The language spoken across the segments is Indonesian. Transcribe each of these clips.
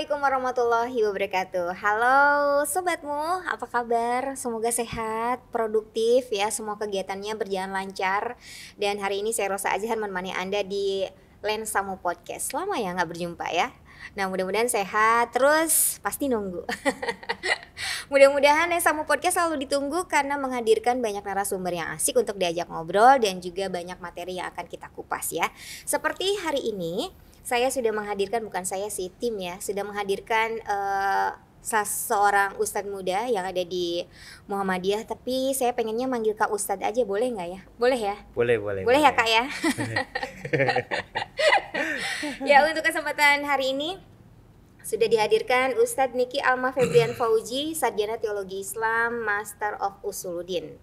Assalamualaikum warahmatullahi wabarakatuh. Halo sobatmu, apa kabar? Semoga sehat, produktif ya, semua kegiatannya berjalan lancar. Dan hari ini saya Rosa Azhar menemani Anda di Lensamu Podcast. Lama ya nggak berjumpa ya. Nah mudah-mudahan sehat, terus pasti nunggu. Mudah-mudahan Lensamu Podcast selalu ditunggu karena menghadirkan banyak narasumber yang asik untuk diajak ngobrol dan juga banyak materi yang akan kita kupas ya. Seperti hari ini saya sudah menghadirkan, bukan saya sih, tim ya, sudah menghadirkan seorang ustadz muda yang ada di Muhammadiyah. Tapi saya pengennya manggil Kak Ustadz aja, boleh nggak ya? Boleh ya? Boleh ya Kak ya? Ya, untuk kesempatan hari ini sudah dihadirkan Ustadz Niki Alma Febrian Fauji, Sarjana Teologi Islam, Master of Usuluddin.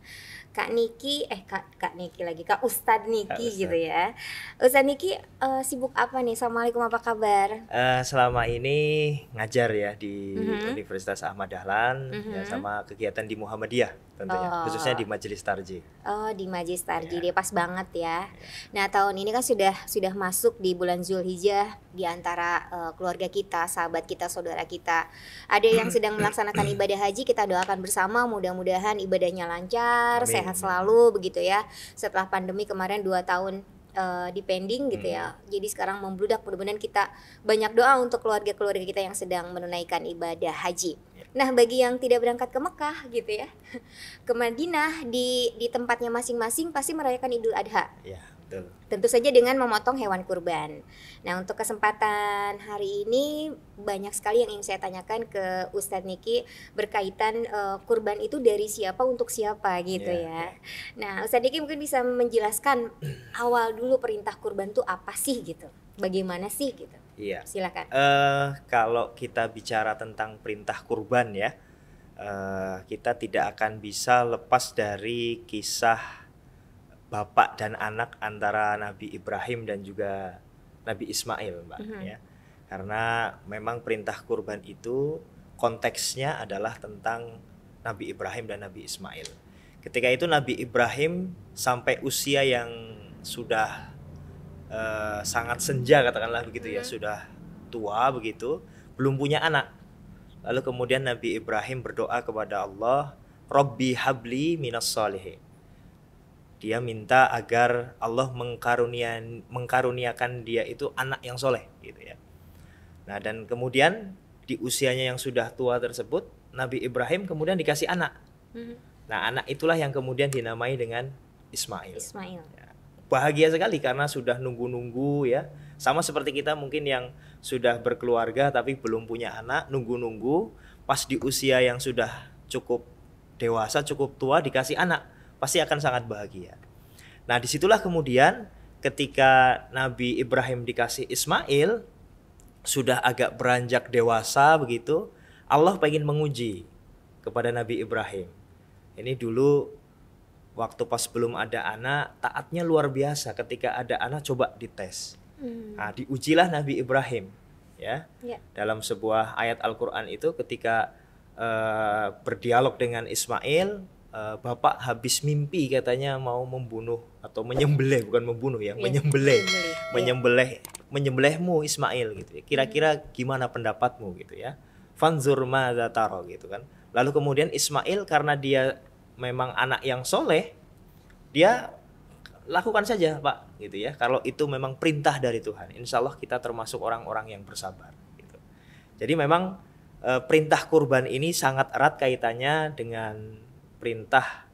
Kak Niki, Kak Ustadz Niki gitu ya. Ustadz Niki sibuk apa nih? Assalamualaikum, apa kabar? Selama ini ngajar ya di Universitas Ahmad Dahlan ya, sama kegiatan di Muhammadiyah tentunya, khususnya di Majelis Tarjih. Oh, di Majelis Tarjih, dia pas banget ya. Nah, tahun ini kan sudah masuk di bulan Zulhijjah, di antara keluarga kita, sahabat kita, saudara kita. Ada yang sedang melaksanakan ibadah haji, kita doakan bersama mudah-mudahan ibadahnya lancar, Amin. sehat selalu begitu ya. Setelah pandemi kemarin 2 tahun dipending gitu ya. Jadi sekarang membludak, mudah-mudahan kita banyak doa untuk keluarga-keluarga kita yang sedang menunaikan ibadah haji. Nah, bagi yang tidak berangkat ke Mekah gitu ya, ke Madinah, di tempatnya masing-masing pasti merayakan Idul Adha. Ya, betul. Tentu saja dengan memotong hewan kurban. Nah, untuk kesempatan hari ini banyak sekali yang ingin saya tanyakan ke Ustadz Niki berkaitan kurban itu dari siapa untuk siapa gitu ya. Nah, Ustadz Niki mungkin bisa menjelaskan awal dulu perintah kurban itu apa sih gitu. Bagaimana sih gitu. Iya. Silakan. Kalau kita bicara tentang perintah kurban ya, kita tidak akan bisa lepas dari kisah bapak dan anak antara Nabi Ibrahim dan juga Nabi Ismail, Mbak ya. Karena memang perintah kurban itu konteksnya adalah tentang Nabi Ibrahim dan Nabi Ismail. Ketika itu Nabi Ibrahim sampai usia yang sudah sangat senja, katakanlah begitu ya, sudah tua begitu, belum punya anak. Lalu kemudian Nabi Ibrahim berdoa kepada Allah, Rabbi habli minas sholihin. Dia minta agar Allah mengkaruniakan dia itu anak yang soleh gitu ya. Nah, dan kemudian di usianya yang sudah tua tersebut, Nabi Ibrahim kemudian dikasih anak. Nah, anak itulah yang kemudian dinamai dengan Ismail. Ya, bahagia sekali karena sudah nunggu-nunggu ya. Sama seperti kita mungkin yang sudah berkeluarga tapi belum punya anak, nunggu-nunggu pas di usia yang sudah cukup dewasa, cukup tua dikasih anak, pasti akan sangat bahagia. Nah, disitulah kemudian ketika Nabi Ibrahim dikasih Ismail, sudah agak beranjak dewasa begitu, Allah pengen menguji kepada Nabi Ibrahim. Ini dulu waktu pas belum ada anak, taatnya luar biasa. Ketika ada anak coba dites. Nah, diujilah Nabi Ibrahim ya. Dalam sebuah ayat Al-Qur'an itu ketika berdialog dengan Ismail, bapak habis mimpi katanya mau membunuh atau menyembelih, bukan membunuh ya, menyembelihmu Ismail gitu ya. Kira-kira gimana pendapatmu gitu ya. Fanzur madza tara gitu kan. Lalu kemudian Ismail karena dia memang anak yang soleh, dia lakukan saja Pak gitu ya. Kalau itu memang perintah dari Tuhan, insya Allah kita termasuk orang-orang yang bersabar gitu. Jadi memang perintah kurban ini sangat erat kaitannya dengan perintah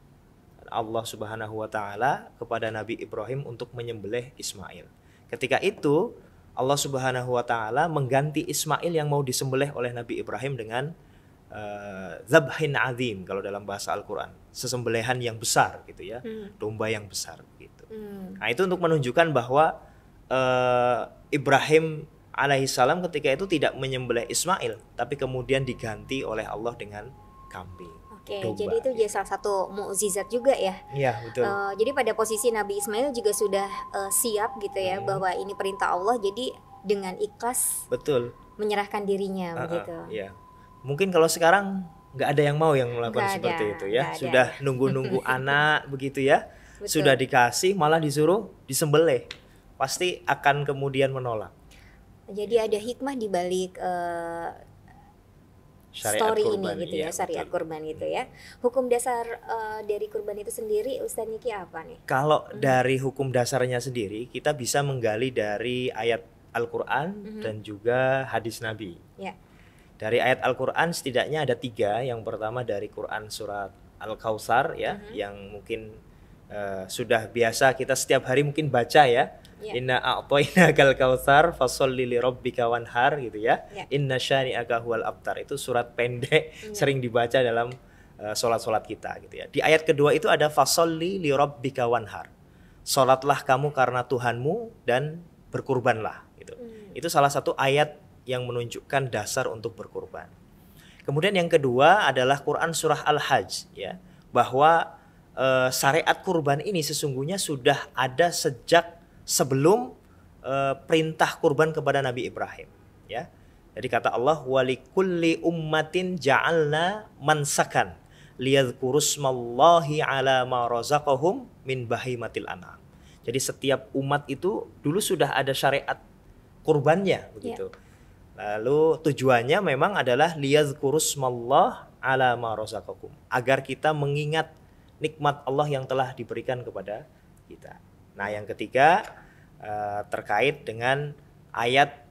Allah Subhanahu wa taala kepada Nabi Ibrahim untuk menyembelih Ismail. Ketika itu Allah Subhanahu wa taala mengganti Ismail yang mau disembelih oleh Nabi Ibrahim dengan zabhin azim kalau dalam bahasa Al-Qur'an, sesembelihan yang besar gitu ya, domba yang besar gitu. Nah, itu untuk menunjukkan bahwa Ibrahim alaihissalam ketika itu tidak menyembelih Ismail, tapi kemudian diganti oleh Allah dengan kambing. Oke, jadi itu jadi salah satu mukjizat juga ya. Iya, betul. Jadi pada posisi Nabi Ismail juga sudah siap gitu ya, bahwa ini perintah Allah, jadi dengan ikhlas betul menyerahkan dirinya begitu. Iya. Mungkin kalau sekarang nggak ada yang mau yang melakukan seperti itu ya. Sudah nunggu-nunggu anak begitu ya. Betul. Sudah dikasih malah disuruh disembelih. Pasti akan kemudian menolak. Jadi ada hikmah di balik Syariat story kurban, ini gitu iya, ya, syariat betul. kurban gitu ya. Hukum dasar dari kurban itu sendiri Ustaz Niki apa nih? Kalau dari hukum dasarnya sendiri, kita bisa menggali dari ayat Al-Quran dan juga hadis Nabi. Ya. Dari ayat Al-Quran setidaknya ada 3. Yang pertama dari Quran surat Al-Kautsar ya, yang mungkin sudah biasa kita setiap hari mungkin baca ya. Inna a'toinakal kautsar fasholli lirabbika wanhar gitu ya. Inna syani'aka huwal abtar. Itu surat pendek sering dibaca dalam sholat-sholat kita gitu ya. Di ayat kedua itu ada fasholli lirabbika wanhar. Sholatlah kamu karena Tuhanmu dan berkurbanlah gitu. Itu salah satu ayat yang menunjukkan dasar untuk berkurban. Kemudian yang kedua adalah Quran surah Al-Hajj ya, bahwa syariat kurban ini sesungguhnya sudah ada sejak sebelum perintah kurban kepada Nabi Ibrahim ya. Jadi kata Allah walikulli ummatin ja'alna mansakan liyadhkurusmallahi ala ma razaqahum min bahimatil an'am. Jadi setiap umat itu dulu sudah ada syariat kurbannya begitu. Lalu tujuannya memang adalah liyadhkurusmallah ala ma razaqakum, agar kita mengingat nikmat Allah yang telah diberikan kepada kita. Nah, yang ketiga terkait dengan ayat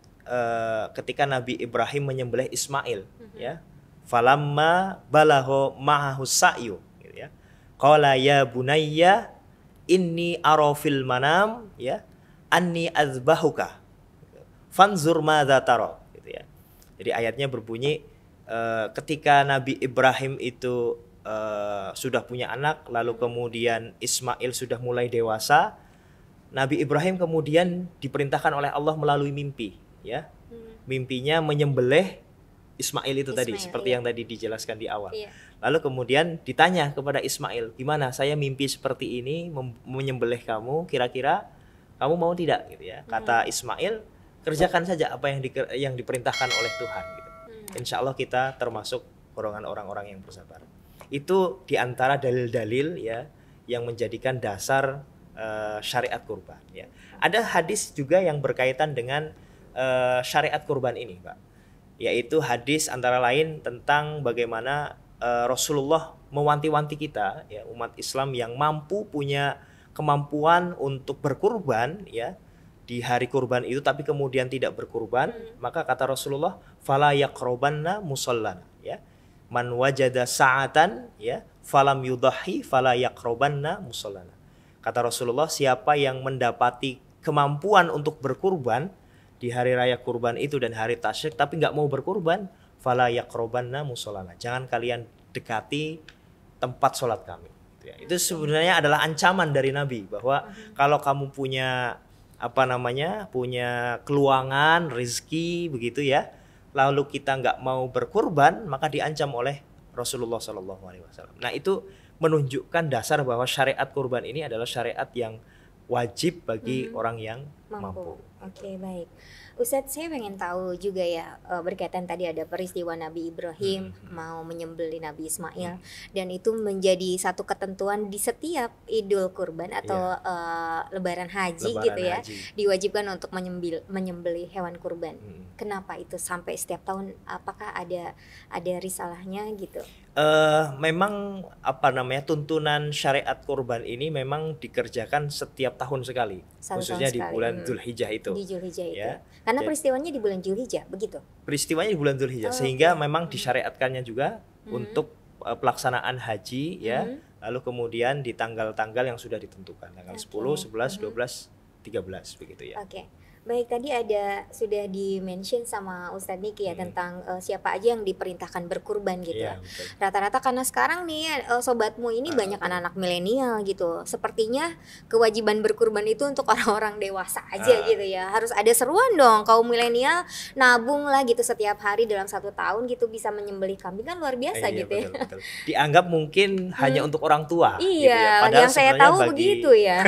ketika Nabi Ibrahim menyembelih Ismail ya. Falamma balagha ma'ahu sa'yu gitu ya. Qala ya bunayya inni ara fil manam ya anni azbahuka fanzur madza tara gitu ya. Jadi ayatnya berbunyi ketika Nabi Ibrahim itu sudah punya anak, lalu kemudian Ismail sudah mulai dewasa, Nabi Ibrahim kemudian diperintahkan oleh Allah melalui mimpi ya. Mimpinya menyembelih Ismail itu tadi seperti yang tadi dijelaskan di awal. Lalu kemudian ditanya kepada Ismail, gimana saya mimpi seperti ini menyembelih kamu, kira-kira kamu mau tidak gitu ya. Kata Ismail, kerjakan saja apa yang diperintahkan oleh Tuhan gitu. Insya Allah kita termasuk golongan orang-orang yang bersabar. Itu diantara dalil-dalil ya yang menjadikan dasar syariat kurban ya. Ada hadis juga yang berkaitan dengan syariat kurban ini, Pak. Yaitu hadis antara lain tentang bagaimana Rasulullah mewanti-wanti kita ya, umat Islam yang punya kemampuan untuk berkurban ya di hari kurban itu, tapi kemudian tidak berkurban, maka kata Rasulullah fala yaqrabanna musallana ya. Man wajada sa'atan ya falam yudahi fala yaqrabanna musallana. Kata Rasulullah, siapa yang mendapati kemampuan untuk berkurban di hari raya kurban itu dan hari tasyrik tapi nggak mau berkurban, fala yaqrabanna musallana. Jangan kalian dekati tempat sholat kami. Itu sebenarnya adalah ancaman dari Nabi bahwa kalau kamu punya punya keluangan rezeki begitu ya, lalu kita nggak mau berkurban, maka diancam oleh Rasulullah SAW. Nah, itu menunjukkan dasar bahwa syariat kurban ini adalah syariat yang wajib bagi orang yang mampu. Oke, baik. Ustadz, saya pengen tahu juga ya, berkaitan tadi ada peristiwa Nabi Ibrahim mau menyembelih Nabi Ismail, dan itu menjadi satu ketentuan di setiap Idul Kurban atau Lebaran Haji gitu ya, diwajibkan untuk menyembelih hewan kurban. Kenapa itu sampai setiap tahun? Apakah ada risalahnya gitu? Memang tuntunan syariat kurban ini memang dikerjakan setiap tahun sekali, khususnya di bulan Dzulhijjah itu. Di Dzulhijjah itu. Ya. Karena peristiwanya di bulan Dzulhijjah, begitu? Peristiwanya di bulan Dzulhijjah, sehingga memang disyariatkannya juga untuk pelaksanaan haji ya. Lalu kemudian di tanggal-tanggal yang sudah ditentukan, tanggal 10, 11, 12, 13 begitu ya. Oke. Baik, tadi sudah di-mention sama Ustadz Niki ya tentang siapa aja yang diperintahkan berkurban gitu ya. Rata-rata karena sekarang nih sobatmu ini banyak anak-anak milenial gitu. Sepertinya kewajiban berkurban itu untuk orang-orang dewasa aja gitu ya. Harus ada seruan dong kaum milenial, nabung lah gitu setiap hari dalam 1 tahun gitu bisa menyembelih kambing, kan luar biasa gitu ya. Betul. Dianggap mungkin hanya untuk orang tua. Iya, gitu ya. Padahal yang saya tahu begitu ya.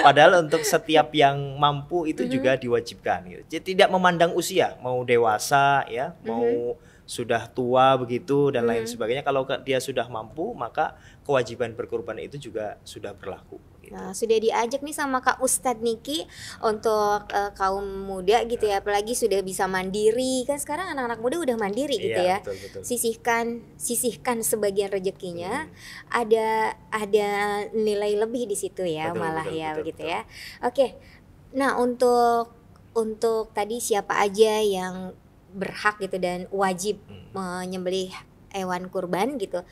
Padahal untuk setiap yang mampu itu juga diwajibkan gitu. Jadi tidak memandang usia, mau dewasa ya, mau sudah tua begitu dan lain sebagainya. Kalau dia sudah mampu, maka kewajiban berkurban itu juga sudah berlaku. gitu. Nah, sudah diajak nih sama Kak Ustadz Niki untuk kaum muda gitu ya, apalagi sudah bisa mandiri kan, sekarang anak-anak muda udah mandiri gitu Iya, ya. betul. Sisihkan sebagian rezekinya, ada nilai lebih di situ ya, malah ya begitu ya. Oke. Nah, untuk tadi siapa aja yang berhak gitu dan wajib menyembelih hewan kurban gitu.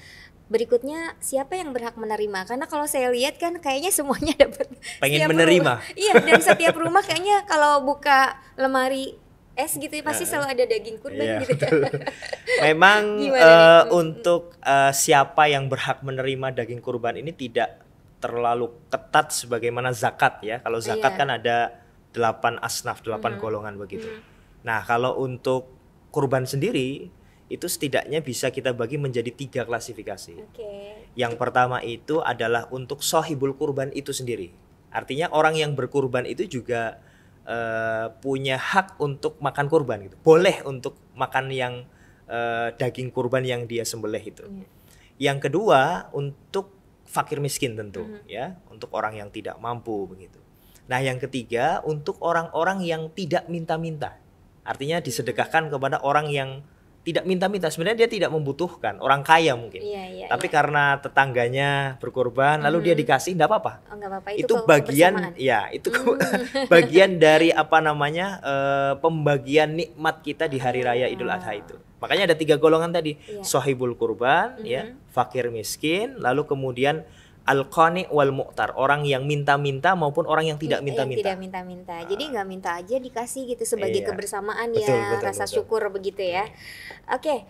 Berikutnya siapa yang berhak menerima? Karena kalau saya lihat kan kayaknya semuanya dapat. Pengen menerima. Iya, dan setiap rumah kayaknya kalau buka lemari es gitu ya, pasti selalu ada daging kurban gitu ya. Memang untuk siapa yang berhak menerima daging kurban ini tidak terlalu ketat sebagaimana zakat ya. Kalau zakat kan ada 8 asnaf, 8 golongan begitu. Nah, kalau untuk kurban sendiri itu setidaknya bisa kita bagi menjadi 3 klasifikasi. Yang pertama itu adalah untuk sohibul kurban itu sendiri. Artinya orang yang berkurban itu juga punya hak untuk makan kurban gitu. Boleh untuk makan yang daging kurban yang dia sembelih itu. Yang kedua untuk fakir miskin tentu ya, untuk orang yang tidak mampu begitu. Nah, yang ketiga untuk orang-orang yang tidak minta-minta. Artinya disedekahkan kepada orang yang tidak minta-minta, sebenarnya dia tidak membutuhkan, orang kaya mungkin. Tapi karena tetangganya berkorban lalu dia dikasih, enggak apa-apa. Itu bagian ya, itu bagian dari pembagian nikmat kita di hari raya Idul Adha itu. Makanya ada 3 golongan tadi, sohibul kurban ya, fakir miskin, lalu kemudian al-qani wal mu'tar, orang yang minta-minta maupun orang yang tidak minta-minta. Jadi nggak minta aja dikasih gitu sebagai kebersamaan ya, rasa syukur begitu ya. Oke,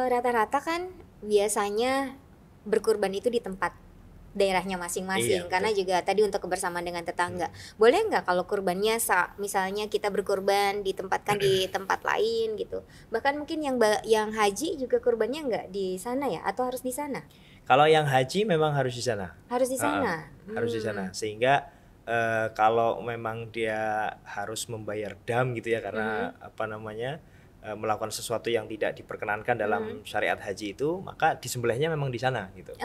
rata-rata kan biasanya berkurban itu di tempat daerahnya masing-masing, karena juga tadi untuk kebersamaan dengan tetangga. Boleh nggak kalau kurbannya misalnya kita berkurban ditempatkan di tempat lain gitu? Bahkan mungkin yang haji juga kurbannya nggak di sana ya, atau harus di sana? Kalau yang haji memang harus di sana. Harus di sana. Harus di sana. Sehingga kalau memang dia harus membayar dam gitu ya, karena melakukan sesuatu yang tidak diperkenankan dalam syariat haji itu, maka disembelihnya memang di sana gitu.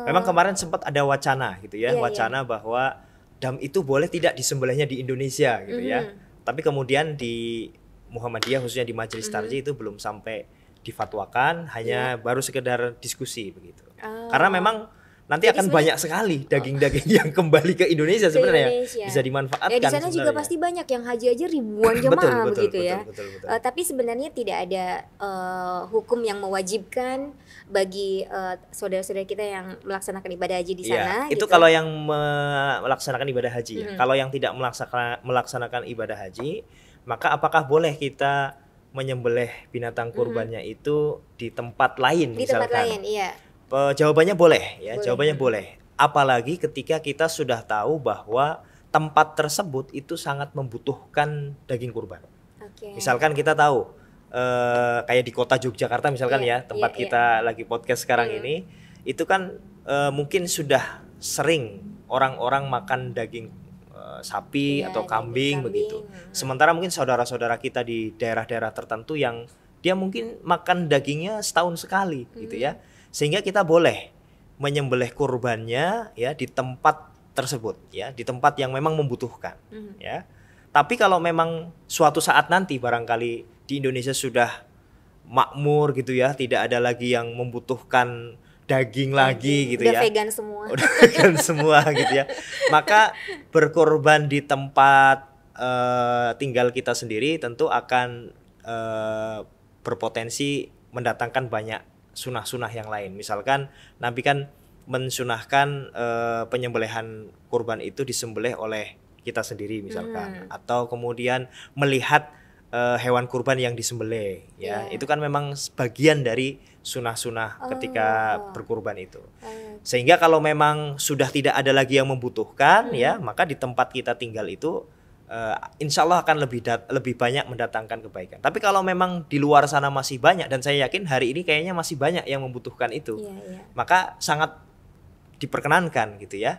Memang kemarin sempat ada wacana gitu ya, bahwa dam itu boleh tidak disembelihnya di Indonesia gitu ya. Tapi kemudian di Muhammadiyah khususnya di Majelis Tarjih itu belum sampai difatwakan, hanya baru sekedar diskusi begitu. Karena memang nanti jadi akan banyak sekali daging-daging yang kembali ke Indonesia sebenarnya, bisa dimanfaatkan. Ya di sana juga pasti banyak yang haji aja ribuan jemaah begitu ya. Tapi sebenarnya tidak ada hukum yang mewajibkan bagi saudara-saudara kita yang melaksanakan ibadah haji di sana. Itu kalau yang melaksanakan ibadah haji ya. Kalau yang tidak melaksanakan ibadah haji, maka apakah boleh kita menyembelih binatang kurbannya itu di tempat lain misalkan? Di tempat lain, iya. Jawabannya boleh ya, jawabannya boleh. Apalagi ketika kita sudah tahu bahwa tempat tersebut itu sangat membutuhkan daging kurban. Misalkan kita tahu kayak di kota Yogyakarta misalkan tempat kita lagi podcast sekarang ini, itu kan mungkin sudah sering orang-orang makan daging sapi atau kambing begitu. Sementara mungkin saudara-saudara kita di daerah-daerah tertentu yang dia mungkin makan dagingnya setahun sekali gitu ya. Sehingga kita boleh menyembelih kurbannya ya di tempat tersebut ya, di tempat yang memang membutuhkan ya. Tapi kalau memang suatu saat nanti barangkali di Indonesia sudah makmur gitu ya, tidak ada lagi yang membutuhkan daging lagi gitu udah ya. Vegan semua. Udah vegan semua gitu ya. Maka berkorban di tempat tinggal kita sendiri tentu akan berpotensi mendatangkan banyak sunah-sunah yang lain. Misalkan Nabi kan mensunahkan penyembelihan kurban itu disembelih oleh kita sendiri misalkan, atau kemudian melihat hewan kurban yang disembelih ya. Itu kan memang bagian dari sunah-sunah ketika berkurban itu. Sehingga kalau memang sudah tidak ada lagi yang membutuhkan ya, maka di tempat kita tinggal itu insya Allah akan lebih banyak mendatangkan kebaikan. Tapi kalau memang di luar sana masih banyak, dan saya yakin hari ini kayaknya masih banyak yang membutuhkan itu, maka sangat diperkenankan gitu ya,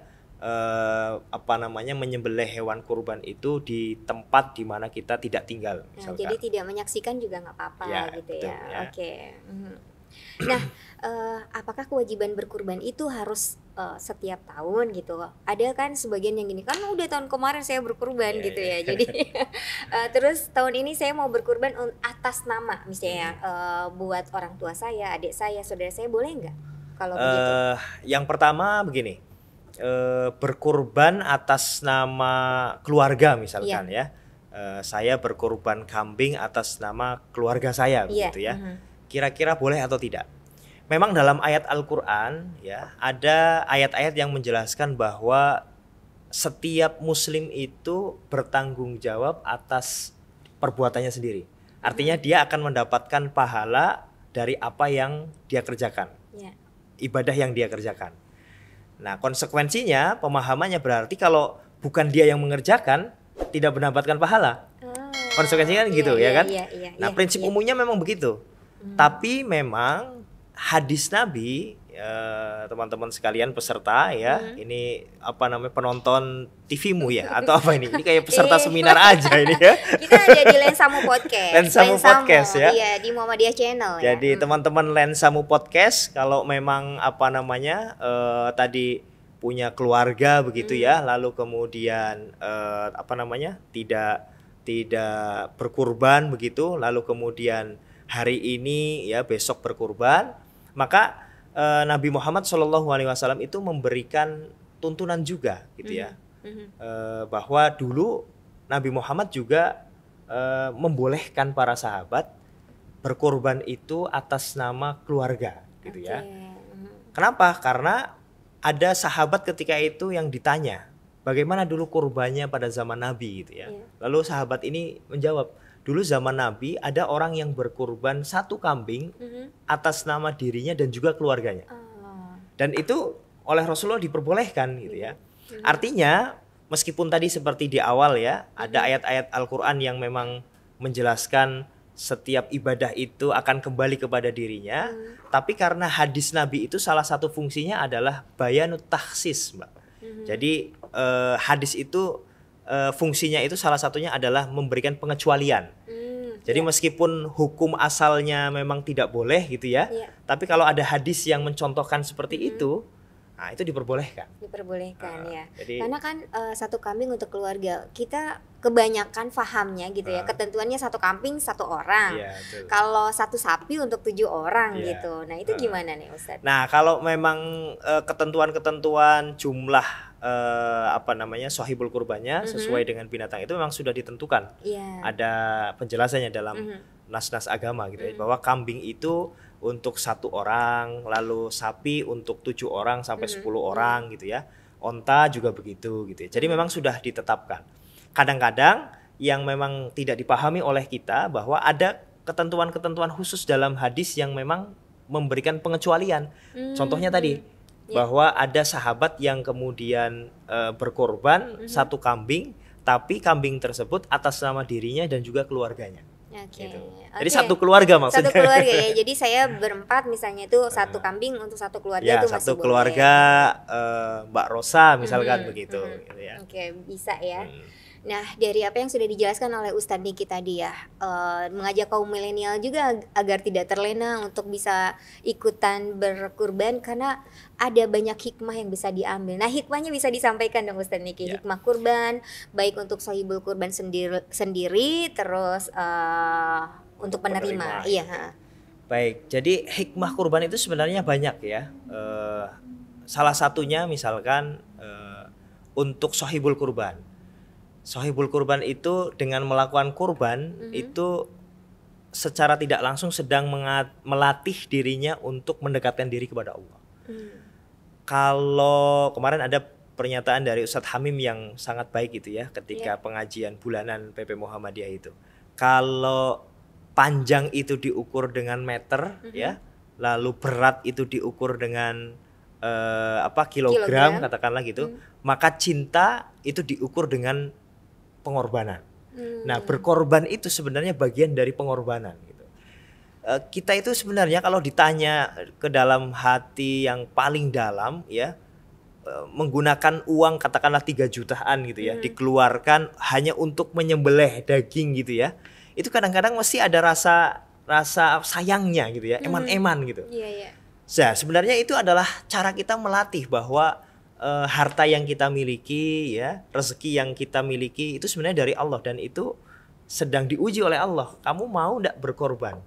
menyembelih hewan kurban itu di tempat di mana kita tidak tinggal. Jadi tidak menyaksikan juga nggak apa-apa gitu betul, ya. Oke. Nah, apakah kewajiban berkurban itu harus setiap tahun gitu? Ada kan sebagian yang gini, kan udah tahun kemarin saya berkurban Iya, gitu iya. ya. Jadi terus tahun ini saya mau berkurban atas nama misalnya buat orang tua saya, adik saya, saudara saya, boleh nggak kalau begitu? Yang pertama begini, berkurban atas nama keluarga misalkan ya. Saya berkurban kambing atas nama keluarga saya begitu ya. Kira-kira boleh atau tidak? Memang dalam ayat Al-Qur'an ya, ada ayat-ayat yang menjelaskan bahwa setiap muslim itu bertanggung jawab atas perbuatannya sendiri. Artinya dia akan mendapatkan pahala dari apa yang dia kerjakan. Ibadah yang dia kerjakan. Nah, konsekuensinya, pemahamannya berarti kalau bukan dia yang mengerjakan, tidak mendapatkan pahala. Konsekuensinya kan gitu ya kan? Nah, prinsip umumnya memang begitu. Tapi memang hadis Nabi, teman-teman sekalian peserta ya, ini apa namanya, penonton TV-mu ya atau apa ini? Ini kayak peserta seminar aja ini ya. Kita ada di Lensamu Podcast. Lensamu Podcast ya. Iya, di Muhammadiyah Channel ya. Jadi teman-teman Lensamu Podcast, kalau memang apa namanya tadi punya keluarga begitu ya, lalu kemudian apa namanya tidak berkurban begitu, lalu kemudian hari ini ya besok berkurban, maka Nabi Muhammad SAW itu memberikan tuntunan juga gitu ya, bahwa dulu Nabi Muhammad juga membolehkan para sahabat berkurban itu atas nama keluarga gitu ya. Kenapa? Karena ada sahabat ketika itu yang ditanya, bagaimana dulu kurbannya pada zaman Nabi gitu ya. Lalu sahabat ini menjawab, dulu zaman Nabi ada orang yang berkurban satu kambing atas nama dirinya dan juga keluarganya. Dan itu oleh Rasulullah diperbolehkan gitu ya. Artinya meskipun tadi seperti di awal ya, ada ayat-ayat Al-Qur'an yang memang menjelaskan setiap ibadah itu akan kembali kepada dirinya, tapi karena hadis Nabi itu salah satu fungsinya adalah bayanut takhsis, Mbak. Jadi hadis itu fungsinya itu salah satunya adalah memberikan pengecualian. Jadi meskipun hukum asalnya memang tidak boleh gitu ya, tapi kalau ada hadis yang mencontohkan seperti itu, nah itu diperbolehkan. Ya. Karena kan satu kambing untuk keluarga, kita kebanyakan fahamnya gitu ya, ketentuannya satu kambing satu orang. Kalau satu sapi untuk 7 orang gitu. Nah itu gimana nih Ustadz? Nah kalau memang ketentuan-ketentuan jumlah apa namanya sohibul kurbannya sesuai dengan binatang itu memang sudah ditentukan. Ada penjelasannya dalam nas-nas agama gitu ya, bahwa kambing itu untuk 1 orang, lalu sapi untuk 7 orang sampai 10 orang gitu ya. Onta juga begitu gitu ya. Jadi memang sudah ditetapkan. Kadang-kadang yang memang tidak dipahami oleh kita bahwa ada ketentuan-ketentuan khusus dalam hadis yang memang memberikan pengecualian. Contohnya tadi bahwa ada sahabat yang kemudian berkorban 1 kambing, tapi kambing tersebut atas nama dirinya dan juga keluarganya. Gitu. Jadi 1 keluarga maksudnya. 1 keluarga ya. Jadi saya berempat misalnya itu 1 kambing untuk 1 keluarga ya, itu masih 1 keluarga Mbak Rosa misalkan begitu. Gitu ya. Oke, bisa ya. Nah, dari apa yang sudah dijelaskan oleh Ustadz Niki tadi ya, mengajak kaum milenial juga agar tidak terlena untuk bisa ikutan berkurban, karena ada banyak hikmah yang bisa diambil. Nah, hikmahnya bisa disampaikan dong Ustadz Niki. Hikmah kurban baik untuk sahibul kurban sendiri terus untuk penerima. Iya. Baik, jadi hikmah kurban itu sebenarnya banyak ya. Salah satunya misalkan untuk sahibul kurban. Sahibul kurban itu dengan melakukan kurban itu secara tidak langsung sedang melatih dirinya untuk mendekatkan diri kepada Allah. Kalau kemarin ada pernyataan dari Ustadz Hamim yang sangat baik gitu ya, ketika pengajian bulanan PP Muhammadiyah itu. Kalau panjang itu diukur dengan meter ya, lalu berat itu diukur dengan kilogram katakanlah gitu, maka cinta itu diukur dengan pengorbanan. Nah, berkorban itu sebenarnya bagian dari pengorbanan gitu. Kita itu sebenarnya kalau ditanya ke dalam hati yang paling dalam ya, menggunakan uang katakanlah 3 jutaan gitu ya, dikeluarkan hanya untuk menyembelih daging gitu ya. Itu kadang-kadang mesti ada rasa rasa sayangnya gitu ya, eman-eman gitu. Iya. Nah, sebenarnya itu adalah cara kita melatih bahwa harta yang kita miliki ya, rezeki yang kita miliki itu sebenarnya dari Allah dan itu sedang diuji oleh Allah. Kamu mau enggak berkorban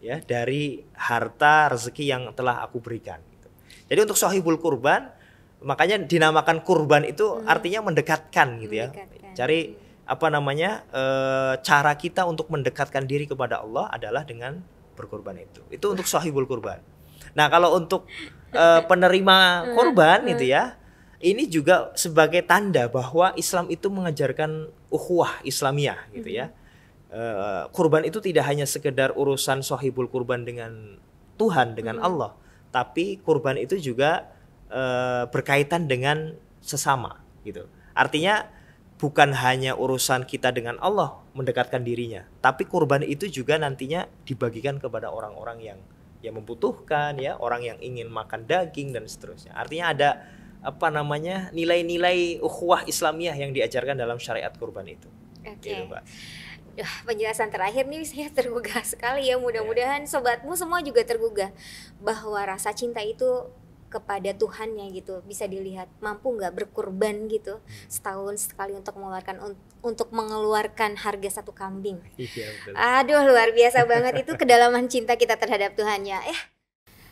ya dari harta rezeki yang telah aku berikan gitu. Jadi untuk sahibul kurban, makanya dinamakan kurban itu artinya mendekatkan gitu ya. Cari apa namanya cara kita untuk mendekatkan diri kepada Allah adalah dengan berkorban itu. Itu untuk sahibul kurban. Nah kalau untuk penerima kurban itu ya, ini juga sebagai tanda bahwa Islam itu mengajarkan ukhuwah Islamiyah gitu ya. Kurban itu tidak hanya sekedar urusan sahibul kurban dengan Tuhan, dengan Allah, tapi kurban itu juga berkaitan dengan sesama gitu. Artinya bukan hanya urusan kita dengan Allah mendekatkan dirinya, tapi kurban itu juga nantinya dibagikan kepada orang-orang yang membutuhkan ya, orang yang ingin makan daging dan seterusnya. Artinya ada apa namanya nilai-nilai ukhuwah Islamiyah yang diajarkan dalam syariat kurban itu. Gitu, Pak. Penjelasan terakhir nih saya tergugah sekali ya. Mudah-mudahan sobatmu semua juga tergugah bahwa rasa cinta itu kepada Tuhannya gitu bisa dilihat, mampu nggak berkurban gitu setahun sekali untuk mengeluarkan harga satu kambing. Iya, betul. Aduh luar biasa banget itu kedalaman cinta kita terhadap Tuhannya.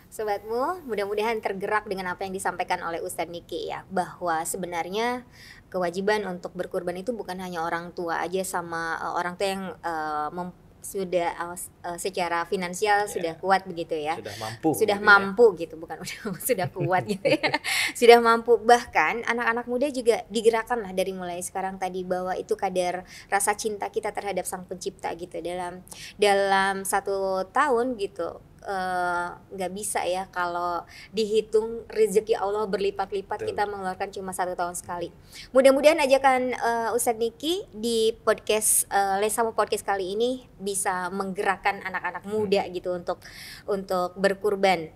Sobatmu, mudah-mudahan tergerak dengan apa yang disampaikan oleh Ustadz Niki ya, bahwa sebenarnya kewajiban untuk berkurban itu bukan hanya orang tua aja sama orang tua yang sudah secara finansial sudah kuat begitu ya, sudah mampu gitu, bukan sudah kuat gitu ya, sudah mampu. Bahkan anak-anak muda juga digerakkan lah dari mulai sekarang tadi, bahwa itu kadar rasa cinta kita terhadap Sang Pencipta gitu. Dalam 1 tahun gitu nggak bisa ya kalau dihitung rezeki Allah berlipat-lipat. Kita mengeluarkan cuma 1 tahun sekali. Mudah-mudahan ajakan Ustadz Niki di podcast Lesamu Podcast kali ini bisa menggerakkan anak-anak muda gitu untuk berkurban.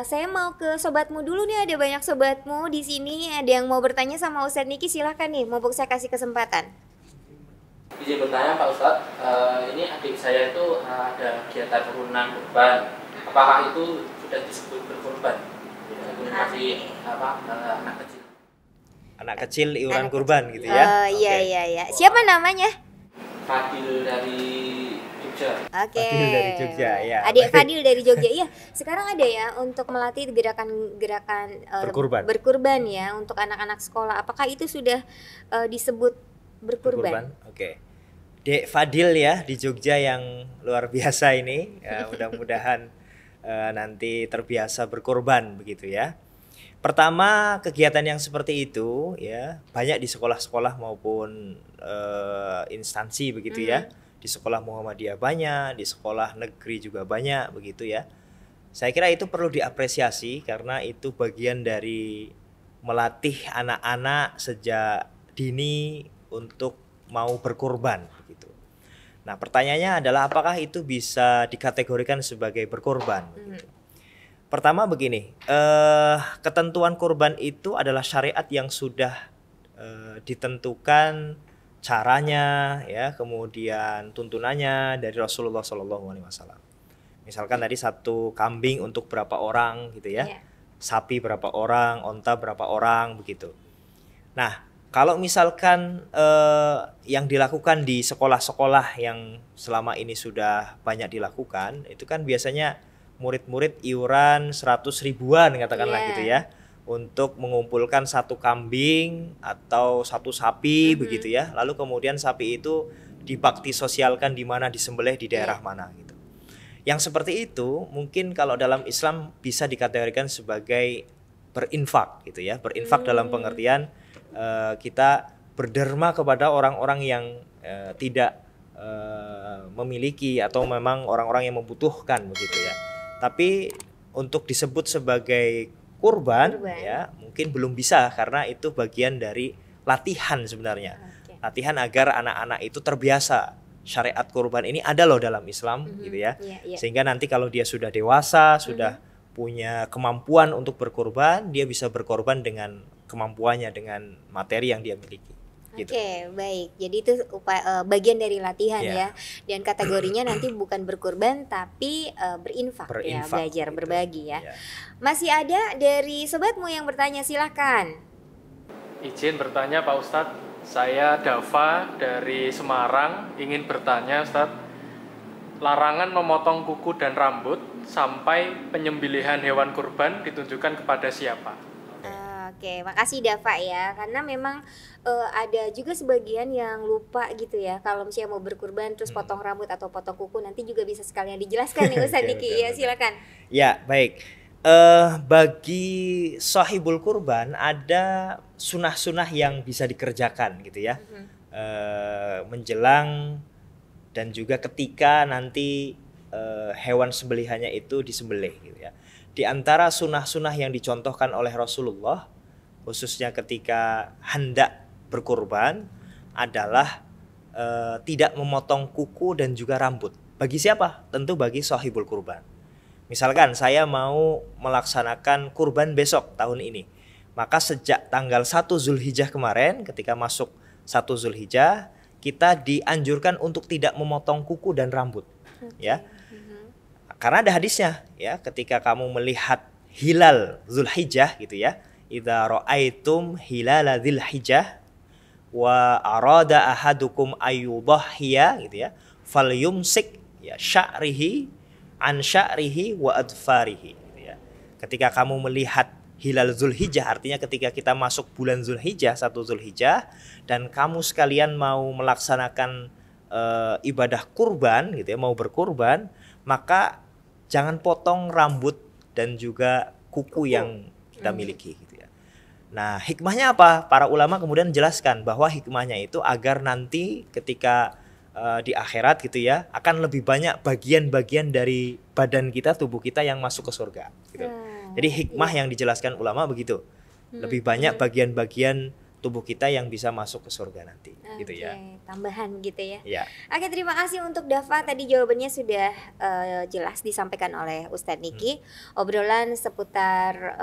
Saya mau ke sobatmu dulu nih, ada banyak sobatmu di sini, ada yang mau bertanya sama Ustadz Niki, silahkan nih, mumpung saya kasih kesempatan. Izin bertanya Pak Ustadz, ini adik saya itu ada kegiatan urunan kurban. Apakah itu sudah disebut berkurban? Masih anak kecil. Anak kecil iuran kurban gitu ya? Iya. Siapa namanya? Fadil dari Jogja. Fadil dari Jogja ya. Adik Fadil dari Jogja. Iya, sekarang ada ya untuk melatih gerakan berkurban ya untuk anak-anak sekolah. Apakah itu sudah disebut berkurban? Oke. Dek Fadil ya di Jogja yang luar biasa ini, ya, mudah-mudahan nanti terbiasa berkurban begitu ya. Pertama, kegiatan yang seperti itu ya banyak di sekolah-sekolah maupun instansi begitu ya. Di sekolah Muhammadiyah banyak, di sekolah negeri juga banyak begitu ya. Saya kira itu perlu diapresiasi karena itu bagian dari melatih anak-anak sejak dini untuk mau berkorban begitu. Nah, pertanyaannya adalah apakah itu bisa dikategorikan sebagai berkorban begitu. Pertama begini, ketentuan kurban itu adalah syariat yang sudah ditentukan caranya ya, kemudian tuntunannya dari Rasulullah SAW. Misalkan tadi 1 kambing untuk berapa orang gitu ya, sapi berapa orang, onta berapa orang begitu. Nah, kalau misalkan yang dilakukan di sekolah-sekolah yang selama ini sudah banyak dilakukan, itu kan biasanya murid-murid iuran 100 ribuan katakanlah gitu ya, untuk mengumpulkan 1 kambing atau 1 sapi begitu ya. Lalu kemudian sapi itu dibakti sosialkan di mana, disembelih di daerah mana gitu. Yang seperti itu mungkin kalau dalam Islam bisa dikategorikan sebagai berinfak gitu ya. Berinfak dalam pengertian kita berderma kepada orang-orang yang tidak memiliki atau memang orang-orang yang membutuhkan begitu ya. Tapi untuk disebut sebagai kurban ya mungkin belum bisa karena itu bagian dari latihan sebenarnya. Latihan agar anak-anak itu terbiasa. Syariat kurban ini ada loh dalam Islam gitu ya. Sehingga nanti kalau dia sudah dewasa, sudah punya kemampuan untuk berkorban, dia bisa berkorban dengan kemampuannya, dengan materi yang dia miliki. gitu. Oke, baik. Jadi itu bagian dari latihan ya. Dan kategorinya nanti bukan berkurban tapi berinfak ya, belajar gitu. berbagi ya. Masih ada dari sobatmu yang bertanya, silahkan. Izin bertanya Pak Ustadz, saya Dava dari Semarang, ingin bertanya Ustadz, larangan memotong kuku dan rambut sampai penyembelihan hewan kurban ditunjukkan kepada siapa? Oke, makasih Dava ya, karena memang ada juga sebagian yang lupa gitu ya, kalau misalnya mau berkurban terus potong rambut atau potong kuku, nanti juga bisa sekalian dijelaskan nih Ustadz Niki. Ya silakan. Ya baik, bagi sahibul kurban ada sunah-sunah yang bisa dikerjakan gitu ya, menjelang dan juga ketika nanti hewan sembelihannya itu disembelih gitu ya. Di antara sunah-sunah yang dicontohkan oleh Rasulullah khususnya ketika hendak berkurban adalah tidak memotong kuku dan juga rambut. Bagi siapa? Tentu bagi sahibul kurban. Misalkan saya mau melaksanakan kurban besok tahun ini, maka sejak tanggal 1 Zulhijjah kemarin ketika masuk 1 Zulhijjah kita dianjurkan untuk tidak memotong kuku dan rambut. Ya. Karena ada hadisnya ya, ketika kamu melihat hilal Zulhijjah gitu ya, idza ra'aitum hilala Dzulhijjah wa arada ahadukum ayyudhhiya gitu ya, falyumsik ya sya'rihi an sya'rihi wa adfarihi gitu ya. Ketika kamu melihat hilal Zulhijjah, artinya ketika kita masuk bulan Zulhijjah, 1 Zulhijjah, dan kamu sekalian mau melaksanakan ibadah kurban gitu ya, mau berkurban, maka jangan potong rambut dan juga kuku yang kita miliki gitu ya. Nah, hikmahnya apa? Para ulama kemudian menjelaskan bahwa hikmahnya itu agar nanti ketika di akhirat gitu ya, akan lebih banyak bagian-bagian dari badan kita, tubuh kita yang masuk ke surga gitu. Jadi hikmah yang dijelaskan ulama begitu. Lebih banyak bagian-bagian tubuh kita yang bisa masuk ke surga nanti gitu ya. Tambahan gitu ya. Ya. Oke, terima kasih untuk Dava, tadi jawabannya sudah jelas disampaikan oleh Ustadz Niki. Obrolan seputar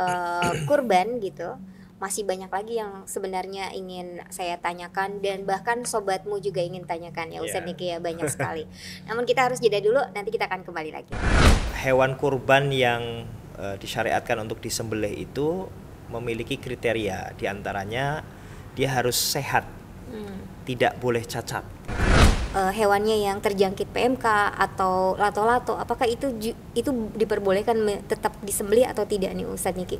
kurban gitu masih banyak lagi yang sebenarnya ingin saya tanyakan, dan bahkan sobatmu juga ingin tanyakan ya Ustadz Niki ya, banyak sekali. Namun kita harus jeda dulu, nanti kita akan kembali lagi. Hewan kurban yang disyariatkan untuk disembelih itu memiliki kriteria, diantaranya dia harus sehat, tidak boleh cacat. Hewannya yang terjangkit PMK atau lato-lato, apakah itu diperbolehkan tetap disembelih atau tidak nih Ustadz Niki?